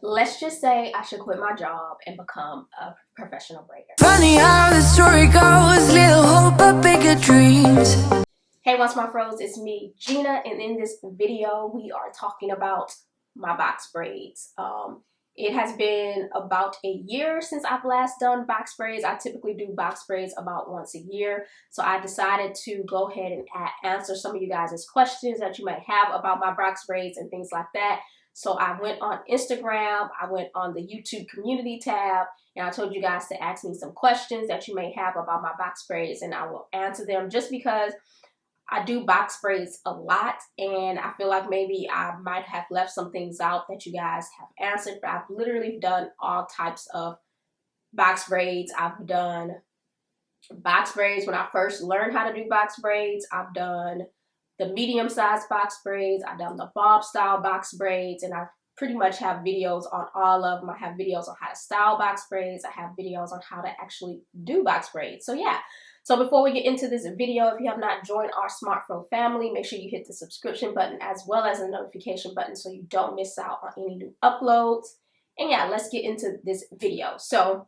Let's just say I should quit my job and become a professional braider. Funny how the story goes, little hope but bigger dreams. Hey ONESMARTFROs, it's me, Gina, and in this video we are talking about my box braids. It has been about a year since I've last done box braids. I typically do box braids about once a year, so I decided to go ahead and answer some of you guys' questions that you might have about my box braids and things like that. So I went on Instagram, I went on the YouTube community tab, and I told you guys to ask me some questions that you may have about my box braids, and I will answer them just because I do box braids a lot, and I feel like maybe I might have left some things out that you guys have answered, but I've literally done all types of box braids. I've done box braids when I first learned how to do box braids. I've done the medium-sized box braids. I've done the bob style box braids, and I pretty much have videos on all of them. I have videos on how to style box braids. I have videos on how to actually do box braids. So yeah. So before we get into this video, if you have not joined our SmartFro family, make sure you hit the subscription button as well as the notification button so you don't miss out on any new uploads. And yeah, let's get into this video. So,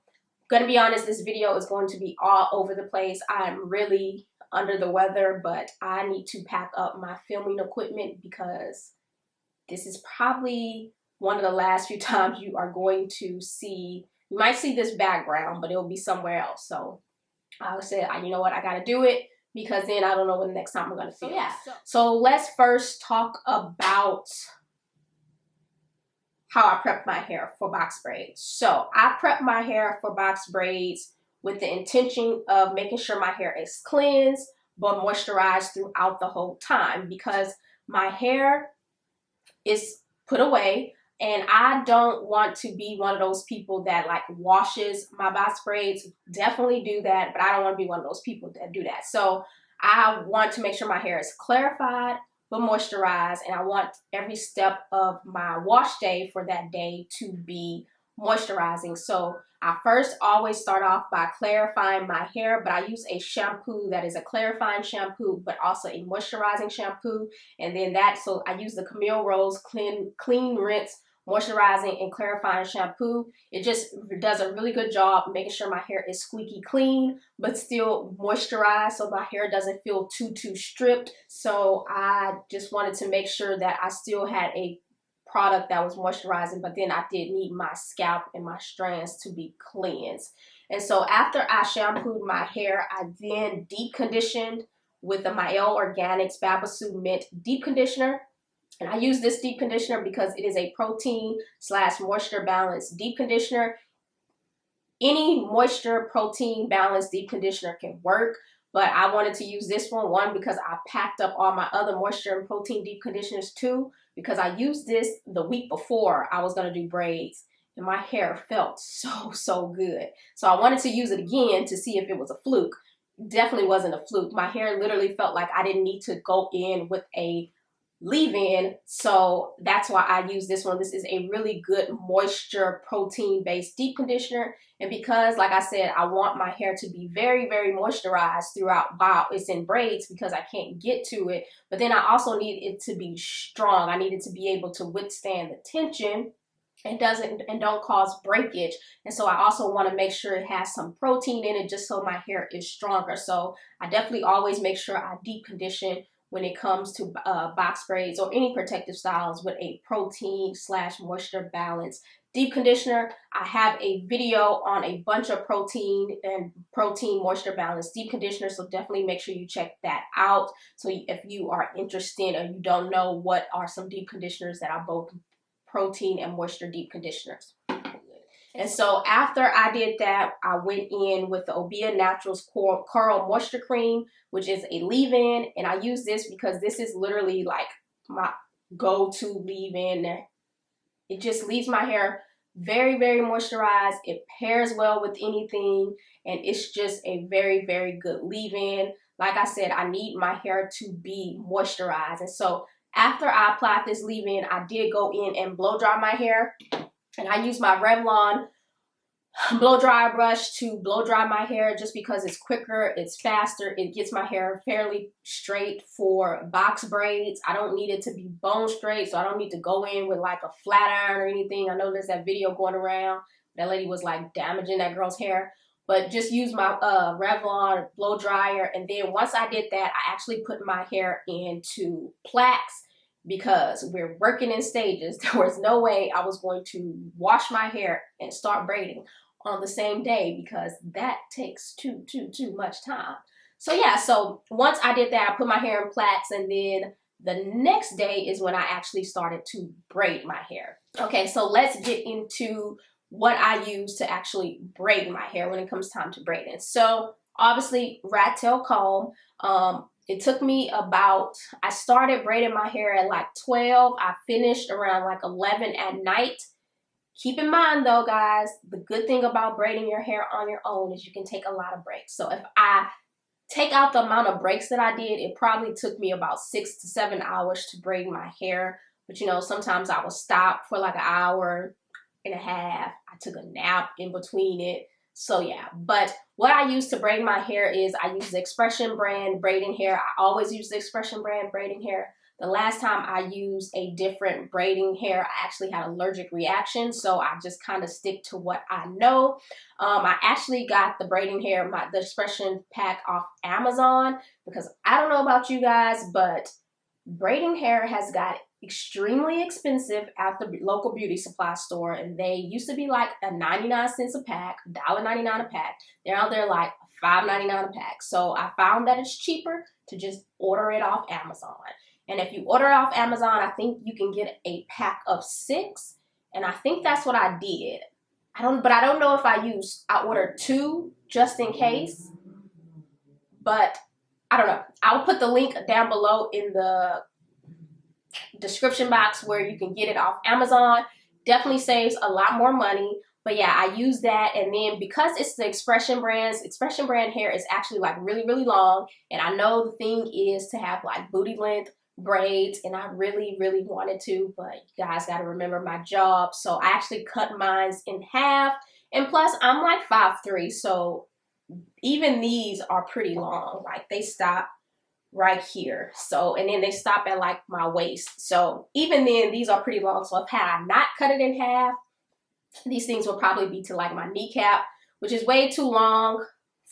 gonna be honest, this video is going to be all over the place. I'm really under the weather, but I need to pack up my filming equipment because this is probably one of the last few times you are going to see, you might see this background, but it'll be somewhere else. So I said, you know what, I gotta do it because then I don't know when the next time I'm gonna film. Yeah. So let's first talk about how I prep my hair for box braids. So I prep my hair for box braids with the intention of making sure my hair is cleansed but moisturized throughout the whole time because my hair is put away. And I don't want to be one of those people that like washes my box braids. Definitely do that, but I don't want to be one of those people that do that. So I want to make sure my hair is clarified but moisturized, and I want every step of my wash day for that day to be moisturizing. So I first always start off by clarifying my hair, but I use a shampoo that is a clarifying shampoo but also a moisturizing shampoo. And then so I use the Camille Rose clean rinse moisturizing and clarifying shampoo. It just does a really good job making sure my hair is squeaky clean but still moisturized so my hair doesn't feel too stripped. So I just wanted to make sure that I still had a product that was moisturizing, but then I did need my scalp and my strands to be cleansed. And so after I shampooed my hair, I then deep conditioned with the Mael Organics Babasu Mint deep conditioner. And I use this deep conditioner because it is a protein/moisture balance deep conditioner. Any moisture protein balance deep conditioner can work, but I wanted to use this one because I packed up all my other moisture and protein deep conditioners too, because I used this the week before I was going to do braids and my hair felt so good. So I wanted to use it again to see if it was a fluke. Definitely wasn't a fluke. My hair literally felt like I didn't need to go in with a leave-in, so that's why I use this one. This is a really good moisture protein based deep conditioner, and because like I said, I want my hair to be very moisturized throughout while it's in braids because I can't get to it, but then I also need it to be strong. I need it to be able to withstand the tension and don't cause breakage. And so I also want to make sure it has some protein in it just so my hair is stronger. So I definitely always make sure I deep condition when it comes to box braids or any protective styles with a protein/moisture balance deep conditioner. I have a video on a bunch of protein moisture balance deep conditioner, so definitely make sure you check that out. So if you are interested or you don't know what are some deep conditioners that are both protein and moisture deep conditioners. And so after I did that, I went in with the Obia Naturals Coral Moisture Cream, which is a leave-in. And I use this because this is literally like my go-to leave-in. It just leaves my hair very moisturized. It pairs well with anything. And it's just a very good leave-in. Like I said, I need my hair to be moisturized. And so after I applied this leave-in, I did go in and blow dry my hair. And I use my Revlon blow dryer brush to blow dry my hair just because it's quicker, it's faster, it gets my hair fairly straight for box braids. I don't need it to be bone straight, so I don't need to go in with like a flat iron or anything. I know there's that video going around. That lady was like damaging that girl's hair. But just use my Revlon blow dryer, and then once I did that, I actually put my hair into plaits because we're working in stages. There was no way I was going to wash my hair and start braiding on the same day because that takes too much time. So yeah, so once I did that, I put my hair in plaits, and then the next day is when I actually started to braid my hair. Okay, so let's get into what I use to actually braid my hair when it comes time to braiding. So obviously rat tail comb. It took me about, I started braiding my hair at like 12. I finished around like 11 at night. Keep in mind though, guys, the good thing about braiding your hair on your own is you can take a lot of breaks. So if I take out the amount of breaks that I did, it probably took me about 6 to 7 hours to braid my hair. But you know, sometimes I would stop for like an hour and a half. I took a nap in between it. So yeah, but what I use to braid my hair is I use the Expression brand braiding hair. I always use the Expression brand braiding hair. The last time I used a different braiding hair, I actually had an allergic reaction, so I just kind of stick to what I know. I actually got the braiding hair, the Expression pack off Amazon because I don't know about you guys, but braiding hair has got extremely expensive at the local beauty supply store, and they used to be like a 99 cents a pack, $1.99 a pack. Now they're like $5.99 a pack. So I found that it's cheaper to just order it off Amazon. And if you order it off Amazon, I think you can get a pack of 6, and I think that's what I did. I don't know if I ordered 2 just in case, but I don't know. I'll put the link down below in the description box where you can get it off Amazon. Definitely saves a lot more money. But yeah, I use that, and then because it's the Expression brand hair is actually like really long, and I know the thing is to have like booty length braids, and I really wanted to, but you guys got to remember my job, so I actually cut mine in half, and plus I'm like 5'3", so even these are pretty long. Like they stop right here, so, and then they stop at like my waist, so even then these are pretty long. So if I had not cut it in half, these things will probably be to like my kneecap, which is way too long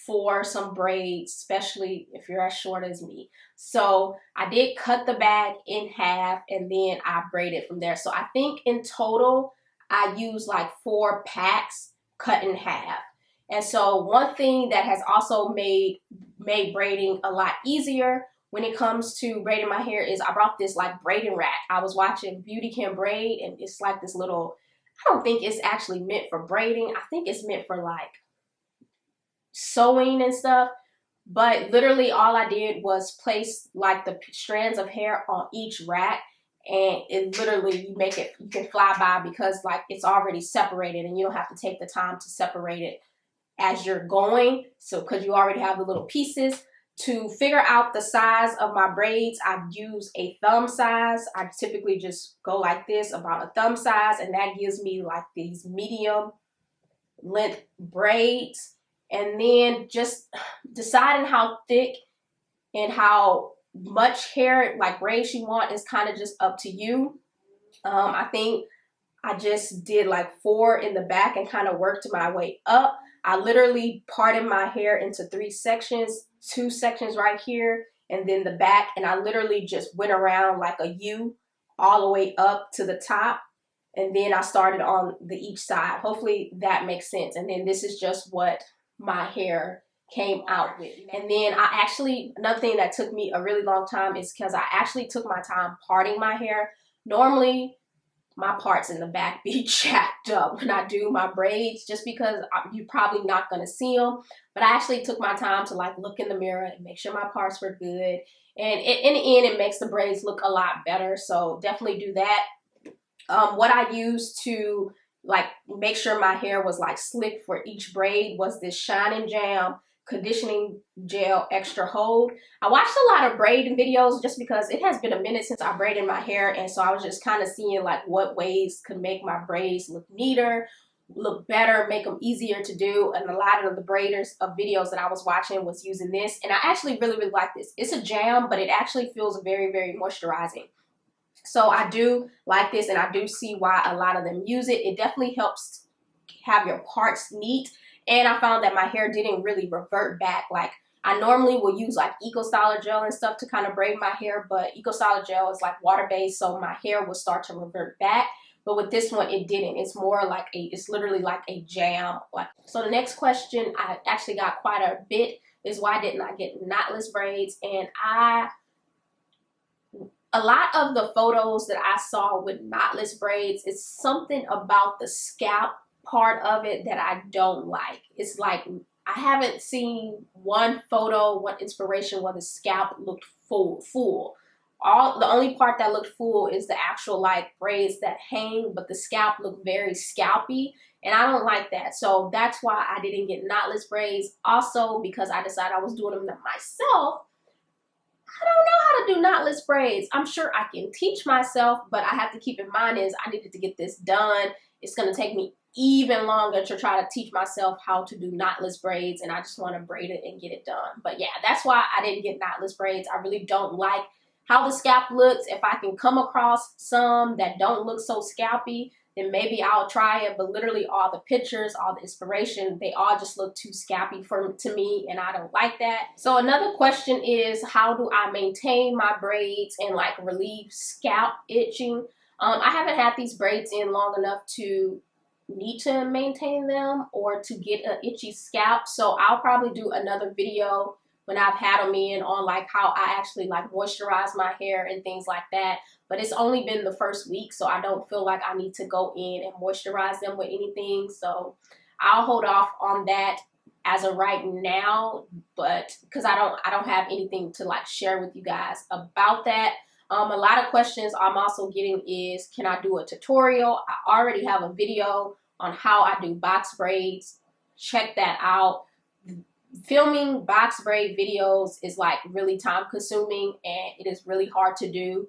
for some braids, especially if you're as short as me. So I did cut the bag in half, and then I braided from there. So I think in total I used like 4 packs cut in half. And so one thing that has also made braiding a lot easier when it comes to braiding my hair is I brought this like braiding rack. I was watching Beauty Can Braid, and it's like this little, I don't think it's actually meant for braiding. I think it's meant for like sewing and stuff. But literally all I did was place like the strands of hair on each rack, and it literally, you can fly by because like it's already separated, and you don't have to take the time to separate it as you're going. So because you already have the little pieces. To figure out the size of my braids, I use a thumb size. I typically just go like this, about a thumb size, and that gives me like these medium length braids. And then just deciding how thick and how much hair, like braids, you want is kind of just up to you. I think I just did like 4 in the back and kind of worked my way up. I literally parted my hair into 3 sections, 2 sections right here, and then the back, and I literally just went around like a U all the way up to the top, and then I started on each side. Hopefully that makes sense. And then this is just what my hair came out with. And then another thing that took me a really long time is because I actually took my time parting my hair. Normally my parts in the back be jacked up when I do my braids, just because you're probably not going to see them. But I actually took my time to like look in the mirror and make sure my parts were good. And in the end, it makes the braids look a lot better. So definitely do that. What I used to like make sure my hair was like slick for each braid was this Shine and Jam conditioning gel extra hold. I watched a lot of braiding videos just because it has been a minute since I braided my hair, and so I was just kind of seeing like what ways could make my braids look neater, look better, make them easier to do. And a lot of the braiders of videos that I was watching was using this, and I actually really like this. It's a jam, but it actually feels very, very moisturizing. So I do like this, and I do see why a lot of them use it. It definitely helps have your parts neat, and I found that my hair didn't really revert back. Like, I normally will use like Eco Styler gel and stuff to kind of braid my hair, but Eco Styler gel is like water-based, so my hair will start to revert back. But with this one, it didn't. It's more like it's literally like a jam. Like, so the next question I actually got quite a bit is, why didn't I get knotless braids? And a lot of the photos that I saw with knotless braids, it's something about the scalp part of it that I don't like. It's like, I haven't seen one photo, one inspiration where the scalp looked full. The only part that looked full is the actual like braids that hang, but the scalp looked very scalpy, and I don't like that. So that's why I didn't get knotless braids. Also, because I decided I was doing them myself, I don't know how to do knotless braids. I'm sure I can teach myself, but I have to keep in mind is I needed to get this done. It's going to take me even longer to try to teach myself how to do knotless braids, and I just want to braid it and get it done. But yeah, that's why I didn't get knotless braids. I really don't like how the scalp looks. If I can come across some that don't look so scalpy, then maybe I'll try it. But literally all the pictures, all the inspiration, they all just look too scalpy to me, and I don't like that. So another question is, how do I maintain my braids and like relieve scalp itching? I haven't had these braids in long enough to need to maintain them or to get an itchy scalp. So I'll probably do another video when I've had them in on like how I actually like moisturize my hair and things like that. But it's only been the first week, so I don't feel like I need to go in and moisturize them with anything. So I'll hold off on that as of right now, but because I don't have anything to like share with you guys about that. A lot of questions I'm also getting is, can I do a tutorial? I already have a video on how I do box braids. Check that out. Filming box braid videos is like really time consuming, and it is really hard to do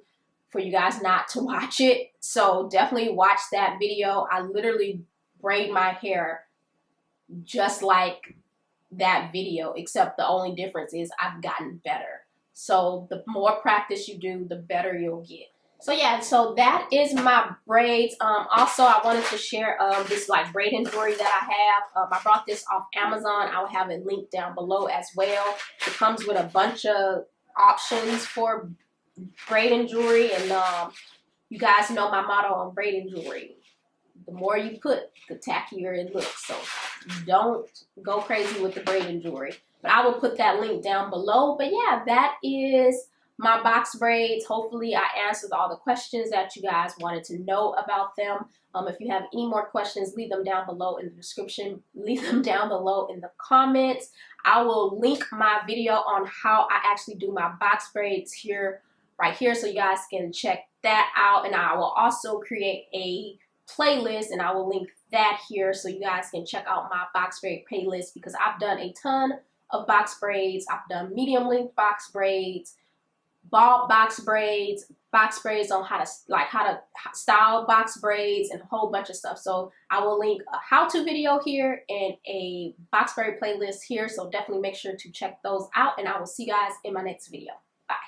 for you guys not to watch it. So definitely watch that video. I literally braid my hair just like that video, except the only difference is I've gotten better. So the more practice you do, the better you'll get. So yeah, so that is my braids. Also, I wanted to share this like braiding jewelry that I have. I brought this off Amazon. I'll have it linked down below as well. It comes with a bunch of options for braiding jewelry, and you guys know my motto on braiding jewelry: the more you put, the tackier it looks. So don't go crazy with the braiding jewelry. But I will put that link down below. But yeah, that is my box braids. Hopefully I answered all the questions that you guys wanted to know about them. If you have any more questions, leave them down below in the description. Leave them down below in the comments. I will link my video on how I actually do my box braids here, right here, so you guys can check that out. And I will also create a playlist, and I will link that here so you guys can check out my box braid playlist, because I've done a ton of box braids. I've done medium length box braids, ball box braids on how to style box braids, and a whole bunch of stuff. So I will link a how-to video here and a box braid playlist here, so definitely make sure to check those out, and I will see you guys in my next video.